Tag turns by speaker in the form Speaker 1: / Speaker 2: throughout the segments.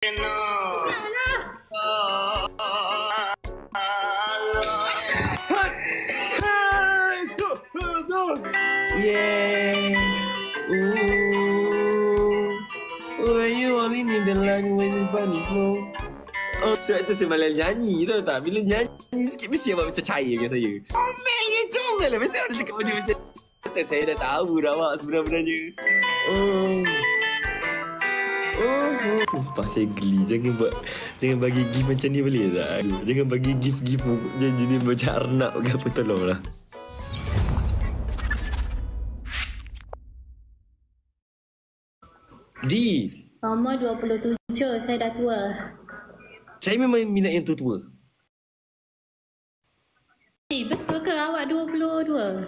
Speaker 1: Yeah. Ooh. When you only need the line when it's bunny slow. Oh, sebab tu saya malas nyanyi, tahu tak? Bila nyanyi sikit mesti awak macam cair dengan saya. Oh man, you jangan lah. Mesti awak cakap benda macam tu. Saya dah tahu dah awak sebenarnya. Sumpah saya geli. Jangan bagi gift macam ni boleh tak? Aduh, jangan bagi gift-gift jadi macam Arnab ke apa, tolonglah. Di
Speaker 2: Umur 27, saya dah tua.
Speaker 1: Saya memang minat yang tua-tua.
Speaker 2: Betul ke awak 22?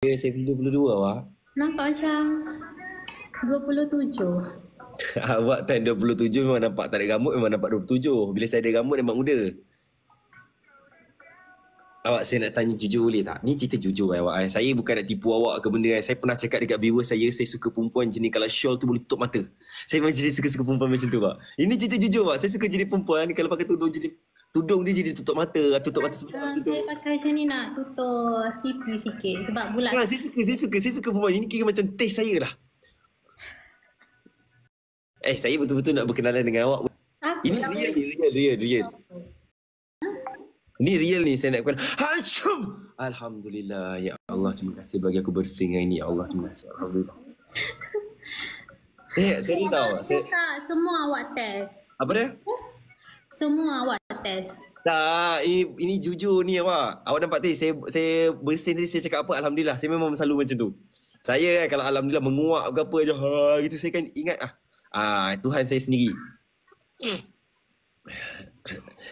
Speaker 1: Ya, saya 22 awak.
Speaker 2: Nampak macam 27.
Speaker 1: Awak time 27 memang nampak tak ada rambut, memang nampak 27. Bila saya ada rambut nampak muda. Awak, saya nak tanya jujur boleh tak? Ni cerita jujur awak. Saya bukan nak tipu awak ke benda. Saya pernah cakap dekat viewers saya suka perempuan jenis kalau shawl tu boleh tutup mata. Saya memang jenis suka perempuan macam tu, Pak. Ini cerita jujur, Pak. Saya suka jenis perempuan kalau pakai tudung dia jadi tutup mata sebelah macam tu.
Speaker 2: Saya pakai macam ni nak tutup pipi sikit sebab bulat.
Speaker 1: Saya suka perempuan. Ini kira macam taste saya lah. Saya betul-betul nak berkenalan dengan awak. Ini real. Ini real ni saya nak kenal. Hashum! Alhamdulillah. Ya Allah, terima kasih bagi aku bersih dengan ini. Ya Allah, terima kasih. Alhamdulillah. Saya tahu.
Speaker 2: Semua awak test.
Speaker 1: Apa dia?
Speaker 2: Semua awak test.
Speaker 1: Tak, ini jujur ni awak. Awak nampak tadi saya bersin tadi saya cakap apa? Alhamdulillah. Saya memang selalu macam tu. Saya kalau alhamdulillah menguap ke apa je gitu saya kan ingat Tuhan saya sendiri.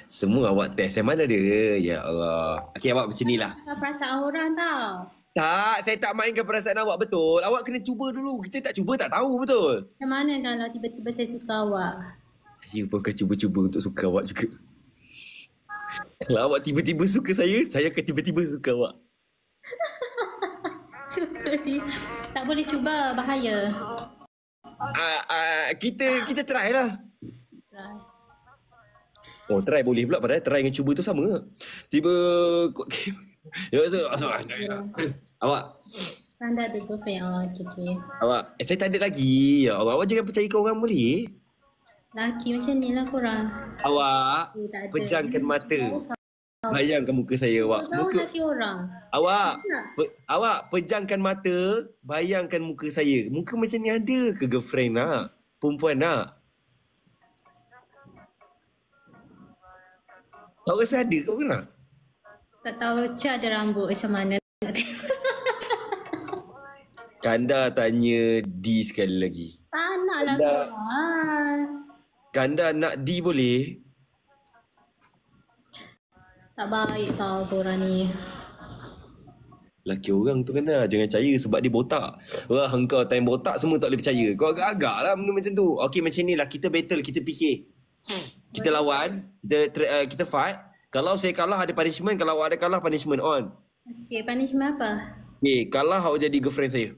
Speaker 1: Semua awak test. Yang mana dia? Ya Allah. Okey, awak macam ni lah.
Speaker 2: Perasaan orang tau.
Speaker 1: Tak, saya tak mainkan perasaan awak, betul. Awak kena cuba dulu. Kita tak cuba tak tahu, betul.
Speaker 2: Macam mana kalau tiba-tiba saya suka awak?
Speaker 1: You pun akan cuba-cuba untuk suka awak juga. Kalau awak tiba-tiba suka saya akan tiba-tiba suka awak.
Speaker 2: Cuba ni. Tak boleh cuba, bahaya.
Speaker 1: Kita try lah.
Speaker 2: Try.
Speaker 1: Oh, try boleh pula, padahal try dengan cuba tu sama. Tiba awak
Speaker 2: Anda ada girlfriend. Okay.
Speaker 1: Awak, saya tak ada lagi. Ya Allah, awak jangan percayakan orang boleh.
Speaker 2: Laki macam ni lah korang.
Speaker 1: Awak pejamkan mata. Bayangkan muka saya, awak.
Speaker 2: Tahu laki orang.
Speaker 1: Awak pejamkan mata, bayangkan muka saya. Muka macam ni ada ke girlfriend nak? Perempuan nak? Awak rasa ada ke orang nak?
Speaker 2: Tak tahu ada rambut macam mana.
Speaker 1: Kanda tanya D sekali lagi.
Speaker 2: Tak nak lah korang.
Speaker 1: Kanda nak D boleh?
Speaker 2: Tak baik tau korang ni.
Speaker 1: Laki orang tu kena jangan percaya sebab dia botak. Wah, engkau time botak semua tak boleh percaya. Kau agak-agak lah benda macam tu. Okey, macam ni lah. Kita battle, kita fikir. Kita lawan, kita fight. Kalau saya kalah ada punishment, kalau awak ada kalah punishment on.
Speaker 2: Okey, punishment apa?
Speaker 1: Okey, kalah awak jadi girlfriend saya.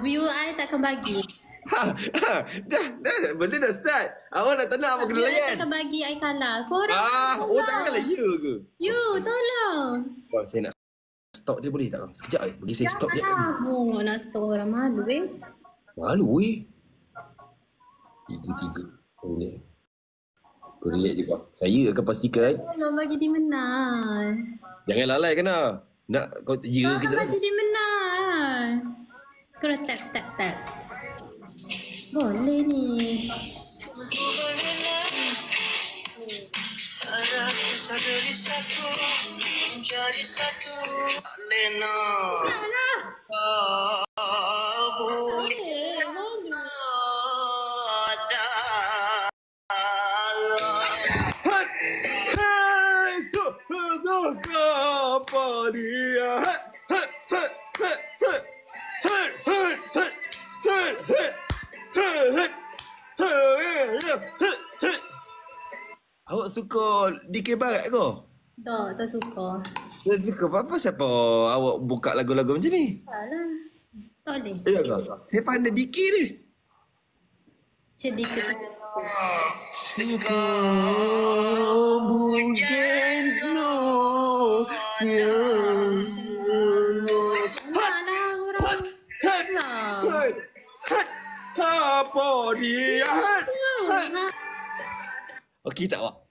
Speaker 2: View I takkan bagi.
Speaker 1: Dah, benda dah start. Awak nak tak nak awak kena layan.
Speaker 2: Takkan bagi I kalah. Korang
Speaker 1: takkanlah ya ke?
Speaker 2: You, tolong.
Speaker 1: Saya nak stop dia boleh tak? Sekejap bagi saya stop je.
Speaker 2: Janganlah nak stop orang malu
Speaker 1: Malu Tiga. Boleh. Kau relax je kau. Saya akan pastikan.
Speaker 2: Tolong bagi dia menang.
Speaker 1: Jangan lalai kena. Nak kau ya ke
Speaker 2: bagi dia menang. Kau tap. Boleh ni. Sadari satu menjadi satu Lena. Apa dia? Awak suka DK Barat ke? Tak suka.
Speaker 1: Tak suka apa siapa awak buka lagu-lagu macam ni?
Speaker 2: Taklah. Tak boleh.
Speaker 1: Ya ke? Saya pandai DK ni.
Speaker 3: Jadi ke malah orang
Speaker 1: Apa dia? Okey tak, Wak?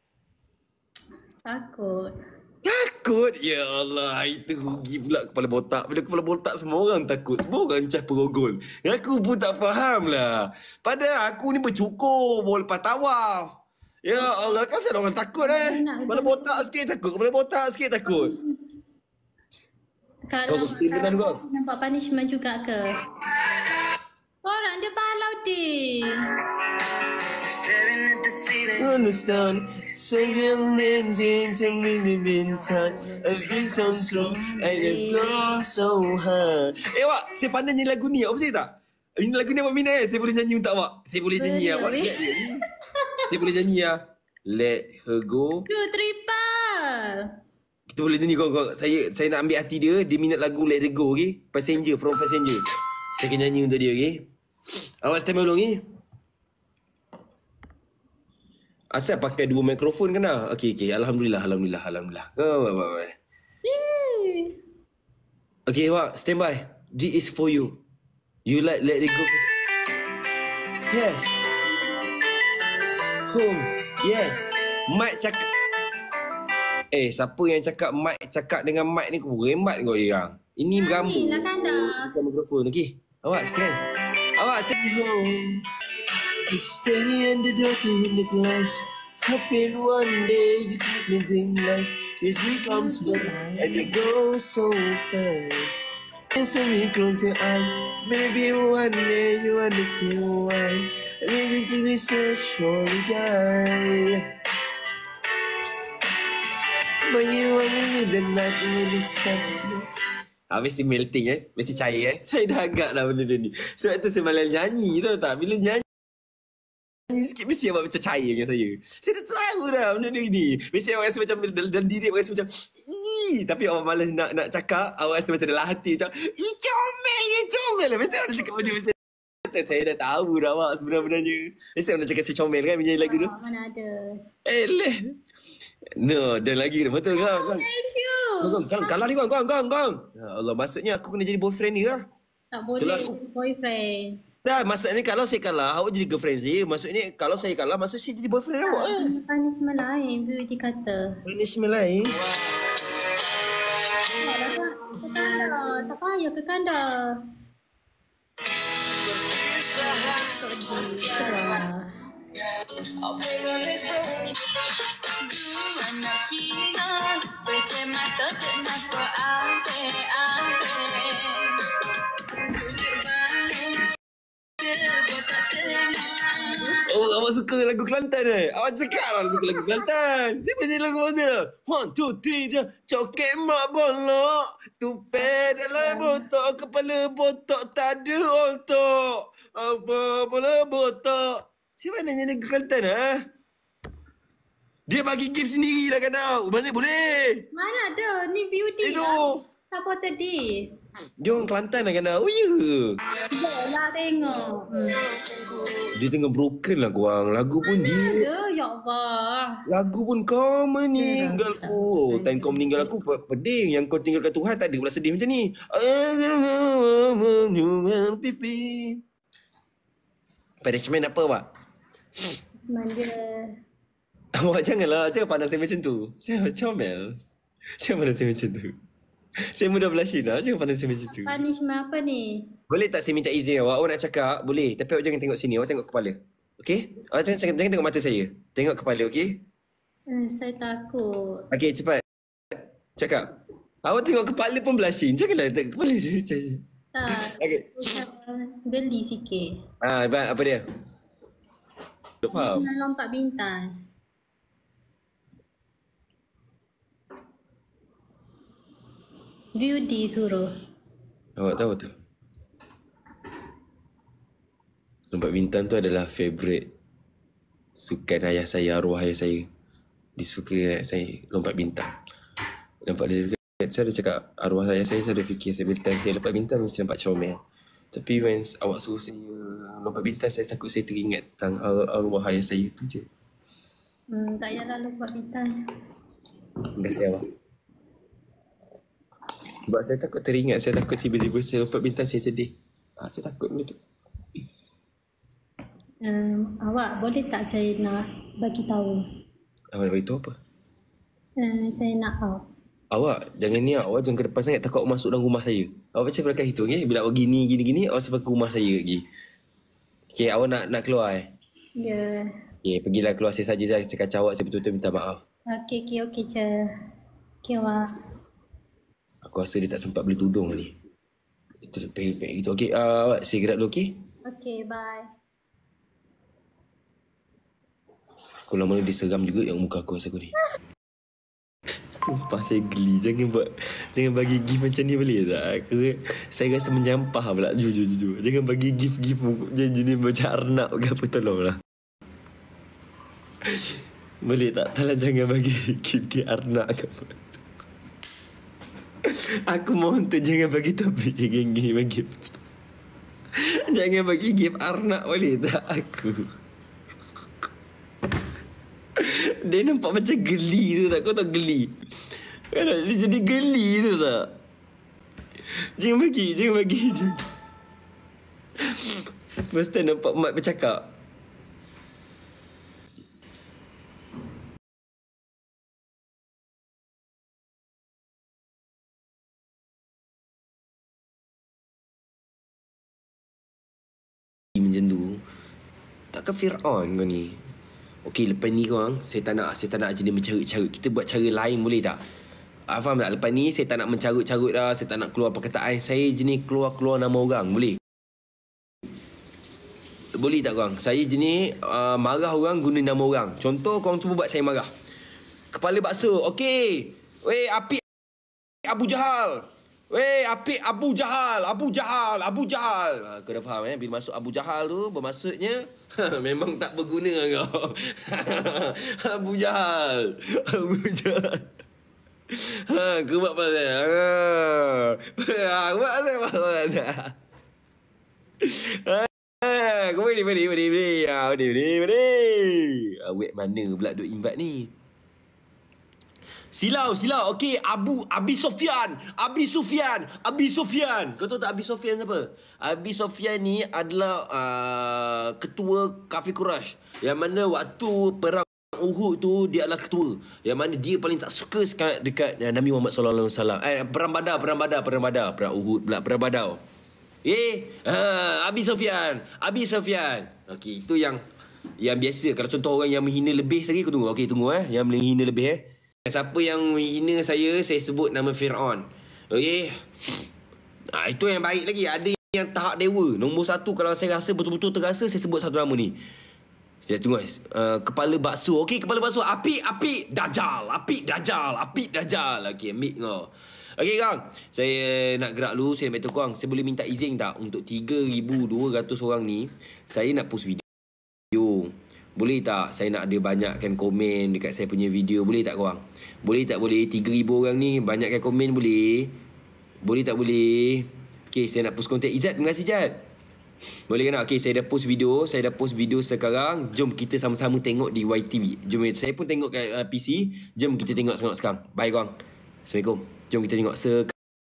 Speaker 3: takut.
Speaker 1: Takut? Ya Allah, itu rugi pula kepala botak. Bila kepala botak semua orang takut. Semua orang cah perogol. Aku pun tak faham lah. Padahal aku ni bercukur baru lepas tawaf. Ya Allah, kan ada orang takut Kepala botak sikit takut. Kepala botak sikit takut.
Speaker 3: Kalau
Speaker 1: Kau cerita dengan kau.
Speaker 3: nampak punishment juga ke? Orang dia balau dia.
Speaker 1: Understand, saying ending, telling me bintang, every song slow, and it goes so hard. Wak, saya pandai nyanyi lagu ni, awak percaya tak? Ini lagu ni awak minat saya boleh nyanyi untuk awak. Saya boleh nyanyi awak. Saya boleh nyanyi ya. Let her go.
Speaker 3: Two triple.
Speaker 1: Kita boleh nyanyi kau. Saya nak ambil hati dia, dia minat lagu Let her go, okey? Passenger, from Passenger. Saya akan nyanyi untuk dia, okey? Awak stand by dulu, okey? Asal pakai dua mikrofon kan dah? Okey. Alhamdulillah. Okey, Wak, stand by. This is for you. You like Let It Go? Yes. Home. Yes. Mike cakap. Siapa yang cakap Mike cakap dengan Mike ni remat kau orang. Ini berambut.
Speaker 3: Nyanyi lah kan dah.
Speaker 1: Bukan mikrofon. Okey. Awak stand. Stay home. Stay in the dirty in the glass. Hoping one day you keep me dream less. As we come together and it goes so fast. And so we close your eyes. Maybe one day you understand why. Maybe this is surely die. But you are in the night when the sky is low. Mesti melting mesti cair Saya dah agak dah benda ni. Sebab tu saya malas nyanyi, tahu tak? Bila nyanyi sikit mesti awak macam cair dengan saya. Saya dah tahu dah benda ni. Mesti awak rasa macam dalam diri awak rasa macam tapi awak malas nak cakap. Awak rasa macam dalam hati macam comel. Mesti awak nak cakap benda macam saya dah tahu dah awak sebenarnya. Mesti awak nak cakap saya comel kan menyanyi lagu tu.
Speaker 3: Mana ada.
Speaker 1: No, dan lagi dah betul kan?
Speaker 3: Thank you.
Speaker 1: Kau kalah ni kau. Ya Allah, maksudnya aku kena jadi boyfriend ni ke?
Speaker 3: Tak boleh boyfriend.
Speaker 1: Tak, maksudnya kalau saya kalah, awak jadi girlfriend saya. Maksudnya kalau saya kalah, maksudnya saya jadi boyfriend awak
Speaker 3: Punishment lain, beauty kata.
Speaker 1: Punishment lain?
Speaker 3: Ke kanda. Tak payah ke kanda.
Speaker 1: Oh, awak suka lagu Kelantan Awak cakap lah suka lagu Kelantan. Siapa nyanyi lagu mana? 1, 2, 3 je. Coket mak bolok. Tupai dalam botok. Kepala botok tak ada otak. Apa bola botok. Siapa nyanyi lagu Kelantan Dia bagi gift sendiri dah kan tau. Mana boleh?
Speaker 3: Mana ada? Ni beauty lah. Siapa tadi?
Speaker 1: Dia orang Kelantan dah kan tau. Oh ya.
Speaker 3: Lah tengok.
Speaker 1: Dia tengah broken lah korang. Lagu pun dia.
Speaker 3: Ada, ya Allah.
Speaker 1: Lagu pun kau meninggalku. Time kau meninggal aku pedih. Yang kau tinggalkan Tuhan tak ada pula sedih macam ni. Pipi. Punishment apa Wak?
Speaker 3: Manja.
Speaker 1: Awak janganlah. Jangan pandang saya macam tu. Saya comel. Jangan pandang saya macam tu. Saya mudah blushin lah. Jangan pandang saya macam tu.
Speaker 3: Punishment apa ni?
Speaker 1: Boleh tak saya minta izin awak? Awak nak cakap? Boleh. Tapi awak jangan tengok sini. Awak tengok kepala. Okey? Awak jangan tengok mata saya. Tengok kepala, okey?
Speaker 3: Saya takut.
Speaker 1: Okey, cepat. Cakap. Awak tengok kepala pun blushin. Janganlah tengok kepala je.
Speaker 3: Tak.
Speaker 1: Okey.
Speaker 3: Geli sikit.
Speaker 1: Apa dia? Tak faham.
Speaker 3: Nak lompat bintang. View D suruh.
Speaker 1: Awak tahu tak? Lompat bintang tu adalah favourite sukan ayah saya, arwah ayah saya. Disuka saya lompat bintang. Nampak dia saya ada cakap arwah ayah saya ada fikir saya bila time dia lompat bintang mesti nampak comel. Tapi when awak suruh saya lompat bintang, saya takut saya teringat tentang arwah ayah saya tu je.
Speaker 3: Tak payahlah lompat bintang.
Speaker 1: Terima kasih awak. Sebab saya takut teringat, saya takut tiba-tiba saya lompat bintang, saya sedih. Saya takut benda tu.
Speaker 3: Awak boleh tak saya nak bagi tahu?
Speaker 1: Awak nak beritahu apa?
Speaker 3: Saya nak tahu.
Speaker 1: Awak jangan ni, awak jangan ke depan sangat, takut awak masuk dalam rumah saya. Awak macam belakang itu, okay? Bila awak gini, awak sampai ke rumah saya lagi. Okay, awak nak keluar
Speaker 3: Ya.
Speaker 1: Okay, pergilah keluar, saya saja saya kacau awak, saya betul-betul minta maaf.
Speaker 3: Okey je. Okey awak.
Speaker 1: Aku rasa dia tak sempat beli tudung ni. Itu pek gitu. Okay, awak saya gerak dulu, okay?
Speaker 3: Okey, bye.
Speaker 1: Aku lama-lama diseram juga yang muka aku rasa aku ni. Sumpah saya geli. Jangan bagi gift macam ni boleh tak? Saya rasa menyampah pula. Jujur. Jangan bagi gift jenis macam arnab ke apa, tolonglah. Boleh tak? Tolong jangan bagi gift arnab ke apa. Aku mohon tu jangan bagi topik. Jangan bagi gift. Jangan bagi gift arnab boleh tak aku? Dia nampak macam geli tu tak? Kau tahu geli? Dia jadi geli tu tak? Jangan bagi. First time nampak mak bercakap. Macam tu. Takkan Fir'aun kau ni? Okey, lepas ni korang, saya tak nak jenis mencarut-carut. Kita buat cara lain boleh tak? Faham tak? Lepas ni saya tak nak mencarut-carut dah. Saya tak nak keluar perkataan. Saya jenis keluar nama orang. Boleh? Boleh tak korang? Saya jenis marah orang guna nama orang. Contoh, korang cuba buat saya marah. Kepala bakso. Okey. Weh, api Abu Jahal. Weh, api Abu Jahal. Kau dah faham Bila masuk Abu Jahal tu, bermaksudnya memang tak berguna kau. Abu Jahal. Kau buat apa saya? Buat apa? Kau boleh. Awet mana pula duk invite ni? Silau. Okey, Abi Sofyan. Kau tahu tak Abi Sofyan siapa? Abi Sofyan ni adalah ketua Kafir Quraisy. Yang mana waktu perang Uhud tu dia adalah ketua. Yang mana dia paling tak suka sekat dekat Nabi Muhammad sallallahu alaihi wasallam. Perang Badar, perang Uhud pula, perang Badar. Abi Sofyan. Okey, itu yang biasa. Kalau contoh orang yang menghina lebih sekali, kau tunggu. Okey, tunggu yang menghina lebih Siapa yang menghina saya sebut nama Fir'aun. Okey. Itu yang baik lagi. Ada yang tahap dewa. Nombor 1, kalau saya rasa betul-betul terasa, saya sebut satu nama ni. Sekejap tunggu kepala bakso. Okey, kepala bakso. Api Dajjal. Okey, ambil kau. Okey kang, saya nak gerak dulu. Saya beritahu korang, saya boleh minta izin tak untuk 3,200 orang ni, saya nak post video. Boleh tak saya nak ada banyakkan komen dekat saya punya video? Boleh tak korang? Boleh 3,000 orang ni banyakkan komen boleh? Boleh tak boleh? Okey, saya nak post konten. Ijat, terima kasih Ijat. Boleh kan? Okey, saya dah post video sekarang. Jom kita sama-sama tengok di YTV. Jom, saya pun tengok kat PC. Jom kita tengok sekarang. Bye korang. Assalamualaikum. Jom kita tengok sekarang.